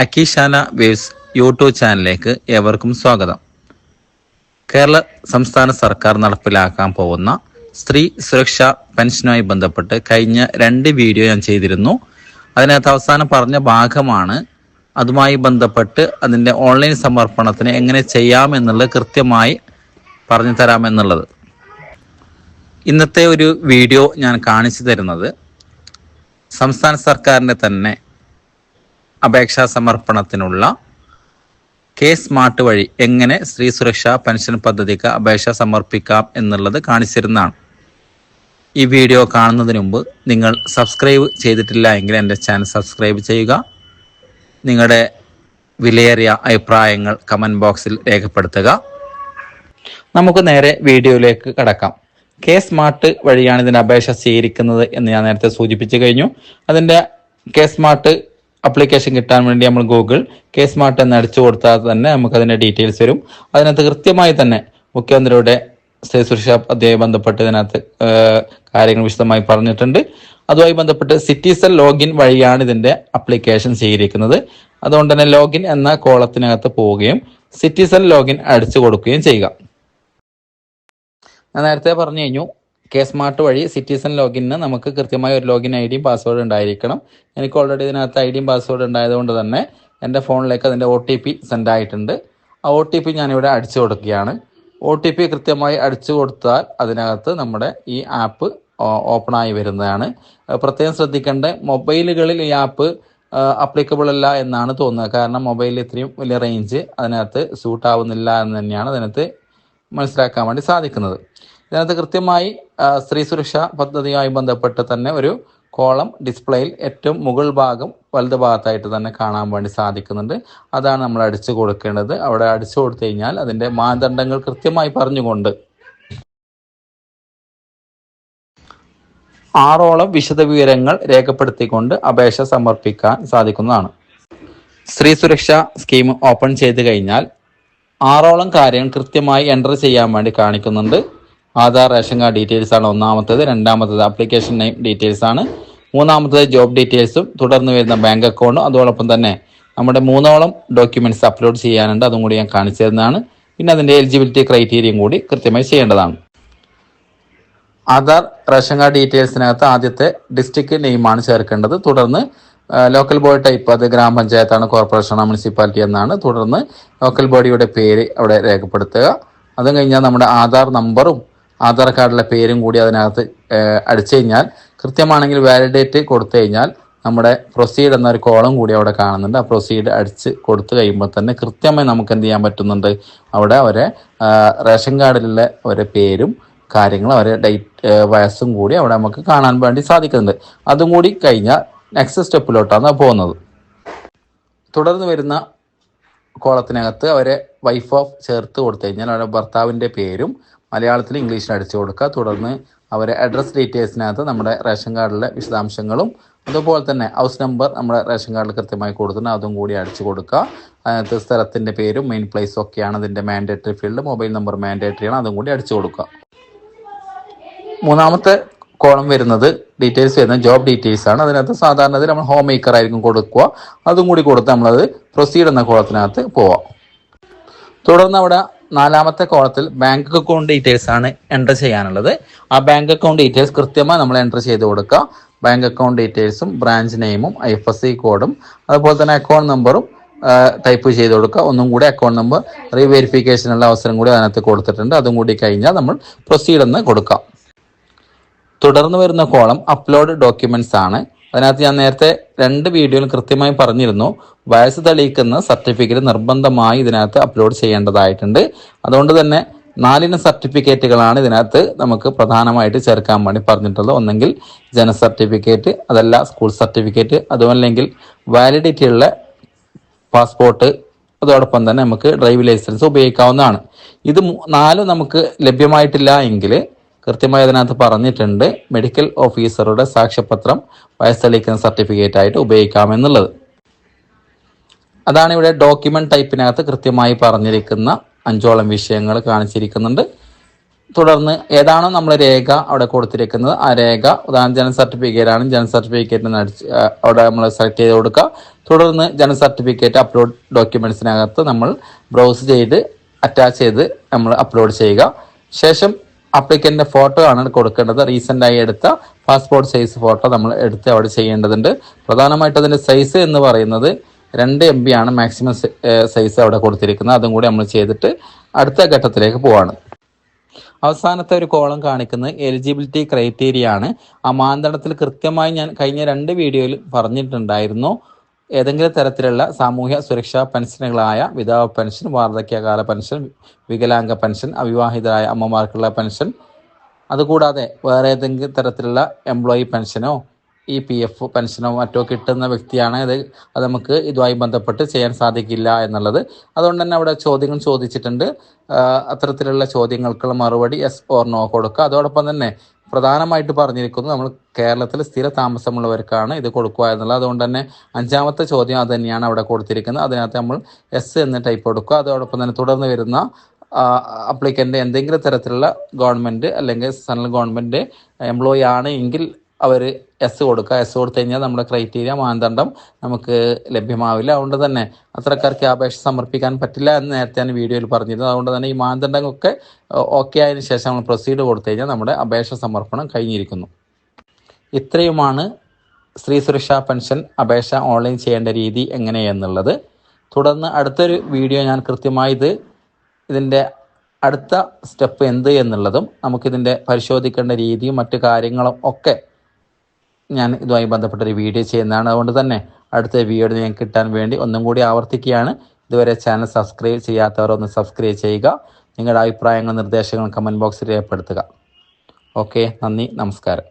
അക്കീശാല waves YouTube ചാനലിലേക്ക് ഏവർക്കും സ്വാഗതം. കേരള സംസ്ഥാന സർക്കാർ നടപ്പിലാക്കാൻ പോകുന്ന സ്ത്രീ സുരക്ഷാ പെൻഷനുമായി ബന്ധപ്പെട്ട് കഴിഞ്ഞ 2 വീഡിയോ ഞാൻ ചെയ്തിരുന്നു. അതിനകത്ത് അവസാനം പറഞ്ഞ ഭാഗമാണ് അതുമായി ബന്ധപ്പെട്ട് അതിൻ്റെ ഓൺലൈൻ സമർപ്പണത്തിന് എങ്ങനെ ചെയ്യാമെന്നുള്ളത് കൃത്യമായി പറഞ്ഞു തരാമെന്നുള്ളത്. ഇന്നത്തെ ഒരു വീഡിയോ ഞാൻ കാണിച്ചു തരുന്നത് സംസ്ഥാന സർക്കാരിൻ്റെ തന്നെ അപേക്ഷാ സമർപ്പണത്തിനുള്ള സ്മാർട്ട് വഴി എങ്ങനെ സ്ത്രീ സുരക്ഷാ പെൻഷൻ പദ്ധതിക്ക് അപേക്ഷ സമർപ്പിക്കാം എന്നുള്ളത് കാണിച്ചിരുന്നതാണ്. ഈ വീഡിയോ കാണുന്നതിന് മുമ്പ് നിങ്ങൾ സബ്സ്ക്രൈബ് ചെയ്തിട്ടില്ല എങ്കിൽ എൻ്റെ ചാനൽ സബ്സ്ക്രൈബ് ചെയ്യുക. നിങ്ങളുടെ വിലയേറിയ അഭിപ്രായങ്ങൾ കമൻറ്റ് ബോക്സിൽ രേഖപ്പെടുത്തുക. നമുക്ക് നേരെ വീഡിയോയിലേക്ക് കടക്കാം. സ്മാർട്ട് വഴിയാണ് ഇതിൻ്റെ അപേക്ഷ സ്വീകരിക്കുന്നത് എന്ന് ഞാൻ നേരത്തെ സൂചിപ്പിച്ചു കഴിഞ്ഞു. അതിൻ്റെ സ്മാർട്ട് അപ്ലിക്കേഷൻ കിട്ടാൻ വേണ്ടി നമ്മൾ ഗൂഗിൾ സ്മാർട്ട് എന്ന് അടിച്ചു കൊടുത്താൽ തന്നെ നമുക്ക് അതിൻ്റെ ഡീറ്റെയിൽസ് വരും. അതിനകത്ത് കൃത്യമായി തന്നെ മുഖ്യമന്ത്രിയുടെ സ്ത്രീ സുരക്ഷാ പദ്ധതിയുമായി ബന്ധപ്പെട്ട് ഇതിനകത്ത് കാര്യങ്ങൾ വിശദമായി പറഞ്ഞിട്ടുണ്ട്. അതുമായി ബന്ധപ്പെട്ട് സിറ്റിസൺ ലോഗിൻ വഴിയാണ് ഇതിൻ്റെ അപ്ലിക്കേഷൻ സ്വീകരിക്കുന്നത്. അതുകൊണ്ട് തന്നെ ലോഗിൻ എന്ന കോളത്തിനകത്ത് പോവുകയും സിറ്റിസൺ ലോഗിൻ അടിച്ചു കൊടുക്കുകയും ചെയ്യുക. ഞാൻ നേരത്തെ പറഞ്ഞു കഴിഞ്ഞു, സ്മാർട്ട് വഴി സിറ്റിസൺ ലോഗിന് നമുക്ക് കൃത്യമായ ഒരു ലോഗിൻ ഐഡിയും പാസ്വേഡ് ഉണ്ടായിരിക്കണം. എനിക്ക് ഓൾറെഡി ഇതിനകത്ത് ഐഡിയും പാസ്വേഡ് ഉണ്ടായതുകൊണ്ട് തന്നെ എൻ്റെ ഫോണിലേക്ക് അതിൻ്റെ OTP സെൻഡ് ആയിട്ടുണ്ട്. ആ OTP ഞാനിവിടെ അടിച്ചു കൊടുക്കുകയാണ്. OTP കൃത്യമായി അടിച്ചു കൊടുത്താൽ അതിനകത്ത് നമ്മുടെ ഈ ആപ്പ് ഓപ്പണായി വരുന്നതാണ്. പ്രത്യേകം ശ്രദ്ധിക്കേണ്ട, മൊബൈലുകളിൽ ഈ ആപ്പ് അപ്ലിക്കബിൾ അല്ല എന്നാണ് തോന്നുന്നത്. കാരണം മൊബൈലിൽ ഇത്രയും വലിയ റേഞ്ച് അതിനകത്ത് സൂട്ട് ആവുന്നില്ല എന്ന് തന്നെയാണ് അതിനകത്ത് മനസ്സിലാക്കാൻ വേണ്ടി സാധിക്കുന്നത്. ഇതിനകത്ത് കൃത്യമായി സ്ത്രീ സുരക്ഷാ പദ്ധതിയുമായി ബന്ധപ്പെട്ട് തന്നെ ഒരു കോളം ഡിസ്പ്ലേയിൽ ഏറ്റവും മുകൾ ഭാഗം വലത് ഭാഗത്തായിട്ട് തന്നെ കാണാൻ വേണ്ടി സാധിക്കുന്നുണ്ട്. അതാണ് നമ്മൾ അടിച്ചു കൊടുക്കേണ്ടത്. അവിടെ അടിച്ചു കൊടുത്തു കഴിഞ്ഞാൽ അതിൻ്റെ മാനദണ്ഡങ്ങൾ കൃത്യമായി പറഞ്ഞുകൊണ്ട് 6 വിശദവിവരങ്ങൾ രേഖപ്പെടുത്തിക്കൊണ്ട് അപേക്ഷ സമർപ്പിക്കാൻ സാധിക്കുന്നതാണ്. സ്ത്രീ സുരക്ഷാ സ്കീം ഓപ്പൺ ചെയ്ത് കഴിഞ്ഞാൽ 6 കാര്യങ്ങൾ കൃത്യമായി എൻ്റർ ചെയ്യാൻ വേണ്ടി കാണിക്കുന്നുണ്ട്. ആധാർ, റേഷൻ കാർഡ് ഡീറ്റെയിൽസ് ആണ് ഒന്നാമത്തേത്. രണ്ടാമത്തേത് ആപ്ലിക്കേഷൻ നെയിം ഡീറ്റെയിൽസ് ആണ്. മൂന്നാമത്തേത് ജോബ് ഡീറ്റെയിൽസും തുടർന്ന് വരുന്ന ബാങ്ക് അക്കൗണ്ടും അതോടൊപ്പം തന്നെ നമ്മുടെ 3 ഡോക്യുമെന്റ്സ് അപ്ലോഡ് ചെയ്യാനുണ്ട്. അതും കൂടി ഞാൻ കാണിച്ചു തരുന്നതാണ്. പിന്നെ അതിൻ്റെ എലിജിബിലിറ്റി ക്രൈറ്റീരിയയും കൂടി കൃത്യമായി ചെയ്യേണ്ടതാണ്. ആധാർ, റേഷൻ കാർഡ് ഡീറ്റെയിൽസിനകത്ത് ആദ്യത്തെ ഡിസ്ട്രിക്ട് നെയിമാണ് ചേർക്കേണ്ടത്. തുടർന്ന് ലോക്കൽ ബോഡി ടൈപ്പ്, അത് ഗ്രാമപഞ്ചായത്താണ്, കോർപ്പറേഷനാണ്, മുനിസിപ്പാലിറ്റി എന്നാണ്. തുടർന്ന് ലോക്കൽ ബോഡിയുടെ പേര് അവിടെ രേഖപ്പെടുത്തുക. അതും കഴിഞ്ഞാൽ നമ്മുടെ ആധാർ നമ്പറും ആധാർ കാർഡിലെ പേരും കൂടി അതിനകത്ത് അടിച്ചു കഴിഞ്ഞാൽ, കൃത്യമാണെങ്കിൽ വാലിഡേറ്റ് കൊടുത്തു കഴിഞ്ഞാൽ നമ്മുടെ പ്രൊസീഡ് എന്നൊരു കോളം കൂടി അവിടെ കാണുന്നുണ്ട്. ആ പ്രൊസീഡ് അടിച്ച് കൊടുത്തു കഴിയുമ്പോൾ തന്നെ കൃത്യമായി നമുക്ക് എന്ത് ചെയ്യാൻ പറ്റുന്നുണ്ട്, അവിടെ അവരെ റേഷൻ കാർഡിലുള്ള അവരെ പേരും കാര്യങ്ങളും അവരെ ഡേറ്റ് വയസ്സും കൂടി അവിടെ നമുക്ക് കാണാൻ വേണ്ടി സാധിക്കുന്നുണ്ട്. അതും കൂടി കഴിഞ്ഞാൽ നെക്സ്റ്റ് സ്റ്റെപ്പിലോട്ടാണ് പോകുന്നത്. തുടർന്ന് വരുന്ന കോളത്തിനകത്ത് അവരെ വൈഫ് ഓഫ് ചേർത്ത് കൊടുത്തു കഴിഞ്ഞാൽ അവരുടെ ഭർത്താവിൻ്റെ പേരും മലയാളത്തിൽ ഇംഗ്ലീഷിൽ അടിച്ചു കൊടുക്കുക. തുടർന്ന് അവരെ അഡ്രസ് ഡീറ്റെയിൽസിനകത്ത് നമ്മുടെ റേഷൻ കാർഡിലെ വിശദാംശങ്ങളും അതുപോലെ തന്നെ ഹൗസ് നമ്പർ നമ്മുടെ റേഷൻ കാർഡിൽ കൃത്യമായി കൊടുത്തിട്ടുണ്ട്, അതും കൂടി അടിച്ചു കൊടുക്കുക. അതിനകത്ത് സ്ഥലത്തിൻ്റെ പേരും മെയിൻ പ്ലേസും ഒക്കെയാണ് അതിൻ്റെ mandatory field. Mobile number mandatory ആണ്, അതും കൂടി അടിച്ചു കൊടുക്കുക. മൂന്നാമത്തെ കോളം വരുന്നത് ഡീറ്റെയിൽസ് വരുന്ന ജോബ് ഡീറ്റെയിൽസ് ആണ്. അതിനകത്ത് സാധാരണ നമ്മൾ ഹോം മേക്കർ ആയിരിക്കും കൊടുക്കുക. അതും കൂടി കൊടുത്ത് നമ്മളത് പ്രൊസീഡ് എന്ന കോളത്തിനകത്ത് പോവാം. തുടർന്ന് അവിടെ 4ാമത്തെ കോളത്തിൽ ബാങ്ക് അക്കൗണ്ട് ഡീറ്റെയിൽസ് ആണ് എൻ്റർ ചെയ്യാനുള്ളത്. ആ ബാങ്ക് അക്കൗണ്ട് ഡീറ്റെയിൽസ് കൃത്യമായി നമ്മൾ എൻ്റർ ചെയ്ത് കൊടുക്കുക. ബാങ്ക് അക്കൗണ്ട് ഡീറ്റെയിൽസും ബ്രാഞ്ച് നെയിമും IFSC കോഡും അതുപോലെ തന്നെ അക്കൗണ്ട് നമ്പറും ടൈപ്പ് ചെയ്ത് കൊടുക്കുക. ഒന്നും കൂടി അക്കൗണ്ട് നമ്പർ റീവെരിഫിക്കേഷനുള്ള അവസരം കൂടി അതിനകത്ത് കൊടുത്തിട്ടുണ്ട്. അതും കൂടി കഴിഞ്ഞാൽ നമ്മൾ പ്രൊസീഡ് എന്ന് കൊടുക്കാം. തുടർന്ന് വരുന്ന കോളം അപ്ലോഡ് ഡോക്യുമെന്റ്സ് ആണ്. അതിനകത്ത് ഞാൻ നേരത്തെ 2 വീഡിയോയിൽ കൃത്യമായി പറഞ്ഞിരുന്നു, വയസ്സ് തെളിയിക്കുന്ന സർട്ടിഫിക്കറ്റ് നിർബന്ധമായി ഇതിനകത്ത് അപ്ലോഡ് ചെയ്യേണ്ടതായിട്ടുണ്ട്. അതുകൊണ്ട് തന്നെ 4 സർട്ടിഫിക്കറ്റുകളാണ് ഇതിനകത്ത് നമുക്ക് പ്രധാനമായിട്ട് ചേർക്കാൻ വേണ്ടി പറഞ്ഞിട്ടുള്ളത്. ഒന്നെങ്കിൽ ജനന സർട്ടിഫിക്കറ്റ്, അതല്ല സ്കൂൾ സർട്ടിഫിക്കറ്റ്, അതുമല്ലെങ്കിൽ വാലിഡിറ്റി ഉള്ള പാസ്പോർട്ട്, അതോടൊപ്പം തന്നെ നമുക്ക് ഡ്രൈവിംഗ് ലൈസൻസ് ഉപയോഗിക്കാവുന്നതാണ്. ഇത് 4 നമുക്ക് ലഭ്യമായിട്ടില്ല എങ്കിൽ കൃത്യമായി അതിനകത്ത് പറഞ്ഞിട്ടുണ്ട് മെഡിക്കൽ ഓഫീസറുടെ സാക്ഷ്യപത്രം വയസ്സ് തെളിയിക്കുന്ന സർട്ടിഫിക്കറ്റ് ആയിട്ട് ഉപയോഗിക്കാമെന്നുള്ളത്. അതാണ് ഇവിടെ ഡോക്യുമെന്റ് ടൈപ്പിനകത്ത് കൃത്യമായി പറഞ്ഞിരിക്കുന്ന 5 വിഷയങ്ങൾ കാണിച്ചിരിക്കുന്നുണ്ട്. തുടർന്ന് ഏതാണോ നമ്മൾ രേഖ അവിടെ കൊടുത്തിരിക്കുന്നത് ആ രേഖ, ഉദാഹരണം ജനന സർട്ടിഫിക്കറ്റ് ആണ്, ജനന സർട്ടിഫിക്കറ്റിന് അവിടെ നമ്മൾ സെലക്ട് ചെയ്ത് കൊടുക്കുക. തുടർന്ന് ജനന സർട്ടിഫിക്കറ്റ് അപ്ലോഡ് ഡോക്യുമെന്റ്സിനകത്ത് നമ്മൾ ബ്രൗസ് ചെയ്ത് അറ്റാച്ച് ചെയ്ത് നമ്മൾ അപ്ലോഡ് ചെയ്യുക. ശേഷം അപ്ലിക്കന്റിന്റെ ഫോട്ടോ ആണ് കൊടുക്കേണ്ടത്. റീസെന്റ് ആയി എടുത്ത പാസ്പോർട്ട് സൈസ് ഫോട്ടോ നമ്മൾ എടുത്ത് അവിടെ ചെയ്യേണ്ടതുണ്ട്. പ്രധാനമായിട്ട് അതിന്റെ സൈസ് എന്ന് പറയുന്നത് 2 MB ആണ് മാക്സിമം സൈസ് അവിടെ കൊടുത്തിരിക്കുന്നത്. അതും കൂടി നമ്മൾ ചെയ്തിട്ട് അടുത്ത ഘട്ടത്തിലേക്ക് പോവാണ്. അവസാനത്തെ ഒരു കോളം കാണിക്കുന്നത് എലിജിബിലിറ്റി ക്രൈറ്റീരിയ ആണ്. ആ മാനദണ്ഡത്തിൽ കൃത്യമായി ഞാൻ കഴിഞ്ഞ 2 വീഡിയോയിൽ പറഞ്ഞിട്ടുണ്ടായിരുന്നു. ഏതെങ്കിലും തരത്തിലുള്ള സാമൂഹ്യ സുരക്ഷാ പെൻഷനുകളായ വിധവ പെൻഷൻ, വാർദ്ധക്യകാല പെൻഷൻ, വികലാംഗ പെൻഷൻ, അവിവാഹിതരായ അമ്മമാർക്കുള്ള പെൻഷൻ, അതുകൂടാതെ വേറെ ഏതെങ്കിലും തരത്തിലുള്ള എംപ്ലോയി പെൻഷനോ EPF പെൻഷനോ മറ്റോ കിട്ടുന്ന വ്യക്തിയാണ് അത് നമുക്ക് ഇതുമായി ബന്ധപ്പെട്ട് ചെയ്യാൻ സാധിക്കില്ല എന്നുള്ളത്. അതുകൊണ്ട് തന്നെ അവിടെ ചോദ്യങ്ങൾ ചോദിച്ചിട്ടുണ്ട്. അത്തരത്തിലുള്ള ചോദ്യങ്ങൾക്കുള്ള മറുപടി യെസ് ഓർ നോ കൊടുക്കുക. അതോടൊപ്പം തന്നെ പ്രധാനമായിട്ട് പറഞ്ഞിരിക്കുന്നത് നമ്മൾ കേരളത്തിൽ സ്ഥിര താമസമുള്ളവർക്കാണ് ഇത് കൊടുക്കുക എന്നുള്ളത്. അതുകൊണ്ട് തന്നെ 5ാമത്തെ ചോദ്യം അത് തന്നെയാണ് അവിടെ കൊടുത്തിരിക്കുന്നത്. അതിനകത്ത് നമ്മൾ എസ് എന്ന് ടൈപ്പ് കൊടുക്കുക. അതോടൊപ്പം തന്നെ തുടർന്ന് വരുന്ന അപ്ലിക്കൻ്റ് എന്തെങ്കിലും തരത്തിലുള്ള ഗവൺമെൻറ് അല്ലെങ്കിൽ സെൻട്രൽ ഗവൺമെൻറ് എംപ്ലോയി ആണ് എങ്കിൽ അവർ എസ് കൊടുക്കുക. എസ് കൊടുത്തു കഴിഞ്ഞാൽ നമ്മുടെ ക്രൈറ്റീരിയ മാനദണ്ഡം നമുക്ക് ലഭ്യമാവില്ല. അതുകൊണ്ട് തന്നെ അത്തരക്കാർക്ക് അപേക്ഷ സമർപ്പിക്കാൻ പറ്റില്ല എന്ന് നേരത്തെ ഞാൻ വീഡിയോയിൽ പറഞ്ഞിരുന്നു. അതുകൊണ്ട് തന്നെ ഈ മാനദണ്ഡങ്ങളൊക്കെ ഓക്കെ ആയതിനു ശേഷം നമ്മൾ പ്രൊസീഡ് കൊടുത്തു കഴിഞ്ഞാൽ നമ്മുടെ അപേക്ഷ സമർപ്പണം കഴിഞ്ഞിരിക്കുന്നു. ഇത്രയുമാണ് സ്ത്രീ സുരക്ഷാ പെൻഷൻ അപേക്ഷ ഓൺലൈൻ ചെയ്യേണ്ട രീതി എങ്ങനെയെന്നുള്ളത്. തുടർന്ന് അടുത്തൊരു വീഡിയോ ഞാൻ കൃത്യമായി ഇതിൻ്റെ അടുത്ത സ്റ്റെപ്പ് എന്ത് എന്നുള്ളതും നമുക്കിതിൻ്റെ പരിശോധിക്കേണ്ട രീതിയും മറ്റു കാര്യങ്ങളും ഒക്കെ ഞാൻ ഇതുമായി ബന്ധപ്പെട്ടൊരു വീഡിയോ ചെയ്യുന്നതാണ്. അതുകൊണ്ട് തന്നെ അടുത്ത വീഡിയോ നിങ്ങൾക്ക് കിട്ടാൻ വേണ്ടി ഒന്നും കൂടി ആവർത്തിക്കുകയാണ്. ഇതുവരെ ചാനൽ സബ്സ്ക്രൈബ് ചെയ്യാത്തവർ ഒന്ന് സബ്സ്ക്രൈബ് ചെയ്യുക. നിങ്ങളുടെ അഭിപ്രായങ്ങളും നിർദ്ദേശങ്ങളും കമൻറ്റ് ബോക്സിൽ രേഖപ്പെടുത്തുക. ഓക്കെ, നന്ദി, നമസ്കാരം.